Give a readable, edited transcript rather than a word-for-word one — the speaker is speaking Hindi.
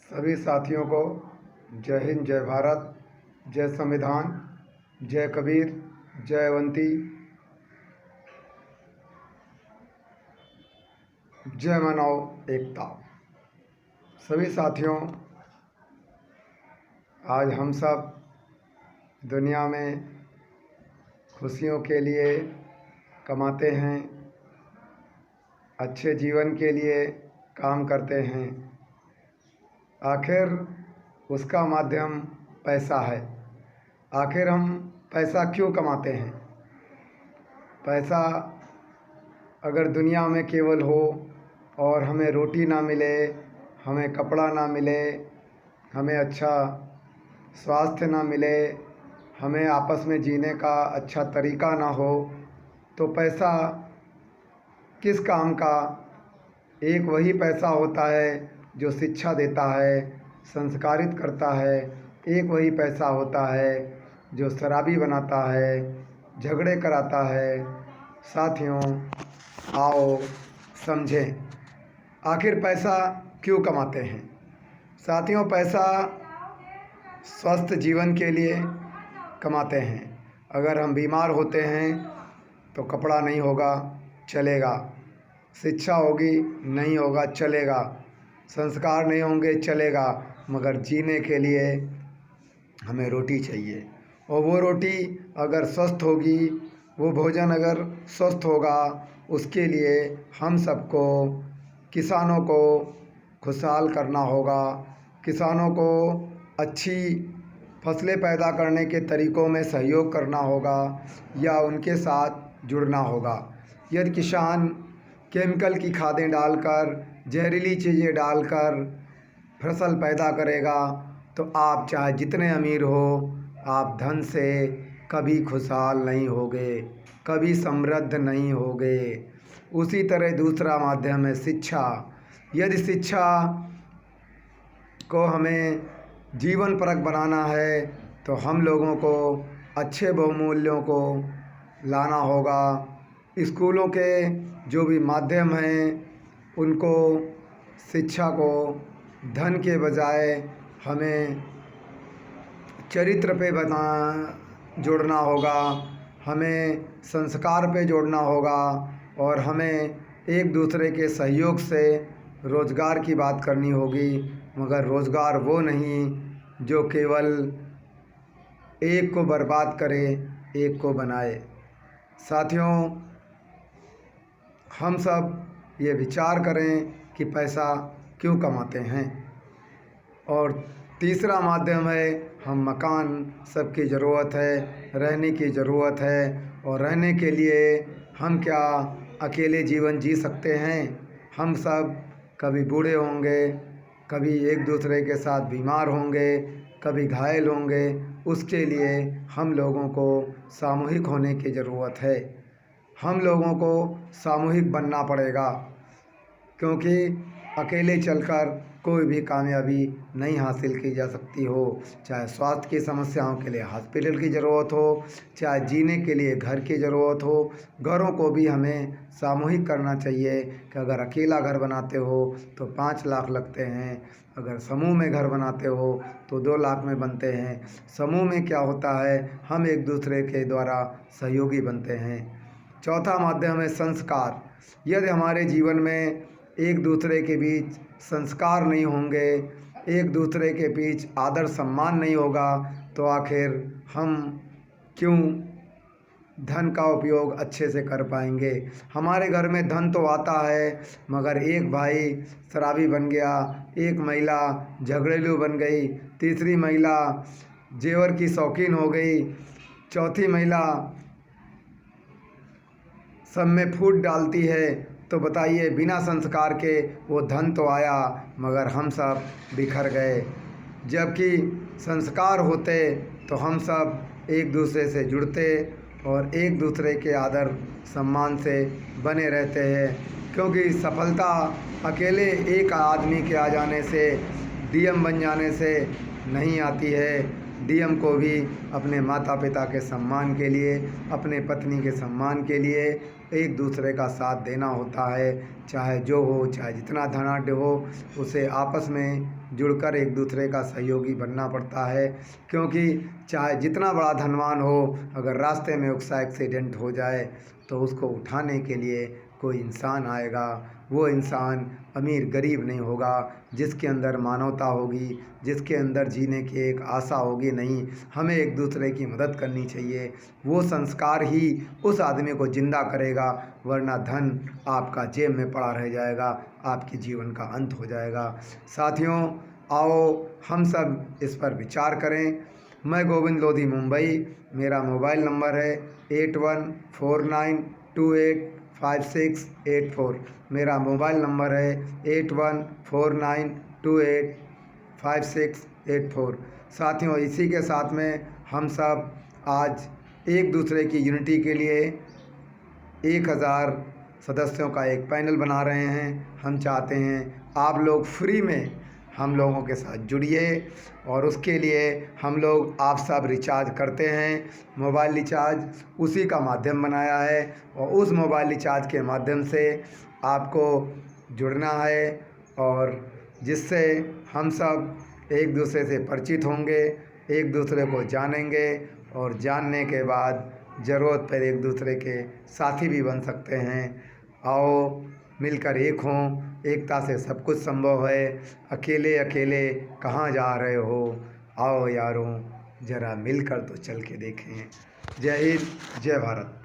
सभी साथियों को जय हिंद, जय भारत, जय संविधान, जय कबीर, जय अवंती, जय मानव एकता। सभी साथियों, आज हम सब दुनिया में खुशियों के लिए कमाते हैं, अच्छे जीवन के लिए काम करते हैं। आखिर उसका माध्यम पैसा है। आखिर हम पैसा क्यों कमाते हैं? पैसा अगर दुनिया में केवल हो और हमें रोटी ना मिले, हमें कपड़ा ना मिले, हमें अच्छा स्वास्थ्य ना मिले, हमें आपस में जीने का अच्छा तरीका ना हो, तो पैसा किस काम का? एक वही पैसा होता है जो शिक्षा देता है, संस्कारित करता है। एक वही पैसा होता है जो शराबी बनाता है, झगड़े कराता है। साथियों, आओ समझें, आखिर पैसा क्यों कमाते हैं? साथियों, पैसा स्वस्थ जीवन के लिए कमाते हैं। अगर हम बीमार होते हैं तो कपड़ा नहीं होगा, चलेगा। शिक्षा होगी, नहीं होगा, चलेगा। संस्कार नहीं होंगे, चलेगा। मगर जीने के लिए हमें रोटी चाहिए, और वो रोटी अगर स्वस्थ होगी, वो भोजन अगर स्वस्थ होगा, उसके लिए हम सबको, किसानों को खुशहाल करना होगा। किसानों को अच्छी फसलें पैदा करने के तरीक़ों में सहयोग करना होगा या उनके साथ जुड़ना होगा। यदि किसान केमिकल की खादें डालकर, जहरीली चीज़ें डालकर फसल पैदा करेगा, तो आप चाहे जितने अमीर हो, आप धन से कभी खुशहाल नहीं होगे, कभी समृद्ध नहीं होगे। उसी तरह दूसरा माध्यम है शिक्षा। यदि शिक्षा को हमें जीवन परक बनाना है, तो हम लोगों को अच्छे बहुमूल्यों को लाना होगा। स्कूलों के जो भी माध्यम हैं, उनको शिक्षा को धन के बजाय हमें चरित्र पे जोड़ना होगा, हमें संस्कार पे जोड़ना होगा, और हमें एक दूसरे के सहयोग से रोज़गार की बात करनी होगी। मगर रोज़गार वो नहीं जो केवल एक को बर्बाद करे, एक को बनाए। साथियों, हम सब ये विचार करें कि पैसा क्यों कमाते हैं। और तीसरा माध्यम है, हम मकान सबकी ज़रूरत है, रहने की ज़रूरत है, और रहने के लिए हम क्या अकेले जीवन जी सकते हैं? हम सब कभी बूढ़े होंगे, कभी एक दूसरे के साथ बीमार होंगे, कभी घायल होंगे। उसके लिए हम लोगों को सामूहिक होने की ज़रूरत है। हम लोगों को सामूहिक बनना पड़ेगा, क्योंकि अकेले चलकर कोई भी कामयाबी नहीं हासिल की जा सकती हो। चाहे स्वास्थ्य की समस्याओं के लिए हॉस्पिटल की ज़रूरत हो, चाहे जीने के लिए घर की ज़रूरत हो। घरों को भी हमें सामूहिक करना चाहिए कि अगर अकेला घर बनाते हो तो 5 लाख लगते हैं, अगर समूह में घर बनाते हो तो 2 लाख में बनते हैं। समूह में क्या होता है, हम एक दूसरे के द्वारा सहयोगी बनते हैं। चौथा माध्यम है संस्कार। यदि हमारे जीवन में एक दूसरे के बीच संस्कार नहीं होंगे, एक दूसरे के बीच आदर सम्मान नहीं होगा, तो आखिर हम क्यों धन का उपयोग अच्छे से कर पाएंगे? हमारे घर में धन तो आता है, मगर एक भाई शराबी बन गया, एक महिला झगड़ेलू बन गई, तीसरी महिला जेवर की शौकीन हो गई, चौथी महिला सब में फूट डालती है, तो बताइए, बिना संस्कार के वो धन तो आया, मगर हम सब बिखर गए। जबकि संस्कार होते तो हम सब एक दूसरे से जुड़ते और एक दूसरे के आदर सम्मान से बने रहते हैं। क्योंकि सफलता अकेले एक आदमी के आ जाने से, डीएम बन जाने से नहीं आती है। डीएम को भी अपने माता पिता के सम्मान के लिए, अपने पत्नी के सम्मान के लिए एक दूसरे का साथ देना होता है। चाहे जो हो, चाहे जितना धनाढ्य हो, उसे आपस में जुड़कर एक दूसरे का सहयोगी बनना पड़ता है। क्योंकि चाहे जितना बड़ा धनवान हो, अगर रास्ते में उसका एक्सीडेंट हो जाए तो उसको उठाने के लिए कोई इंसान आएगा। वो इंसान अमीर गरीब नहीं होगा, जिसके अंदर मानवता होगी, जिसके अंदर जीने की एक आशा होगी। नहीं, हमें एक दूसरे की मदद करनी चाहिए। वो संस्कार ही उस आदमी को ज़िंदा करेगा, वरना धन आपका जेब में पड़ा रह जाएगा, आपके जीवन का अंत हो जाएगा। साथियों, आओ हम सब इस पर विचार करें। मैं गोविंद लोधी, मुंबई। मेरा मोबाइल नंबर है 8149285684। मेरा मोबाइल नंबर है 8149285684। साथियों, इसी के साथ में हम सब आज एक दूसरे की यूनिटी के लिए 1000 सदस्यों का एक पैनल बना रहे हैं। हम चाहते हैं आप लोग फ्री में हम लोगों के साथ जुड़िए, और उसके लिए हम लोग आप सब रिचार्ज करते हैं। मोबाइल रिचार्ज उसी का माध्यम बनाया है, और उस मोबाइल रिचार्ज के माध्यम से आपको जुड़ना है, और जिससे हम सब एक दूसरे से परिचित होंगे, एक दूसरे को जानेंगे, और जानने के बाद ज़रूरत पर एक दूसरे के साथी भी बन सकते हैं। आओ मिलकर एक हों, एकता से सब कुछ संभव है। अकेले अकेले कहाँ जा रहे हो, आओ यारों ज़रा मिलकर तो चल के देखें। जय हिंद, जय भारत।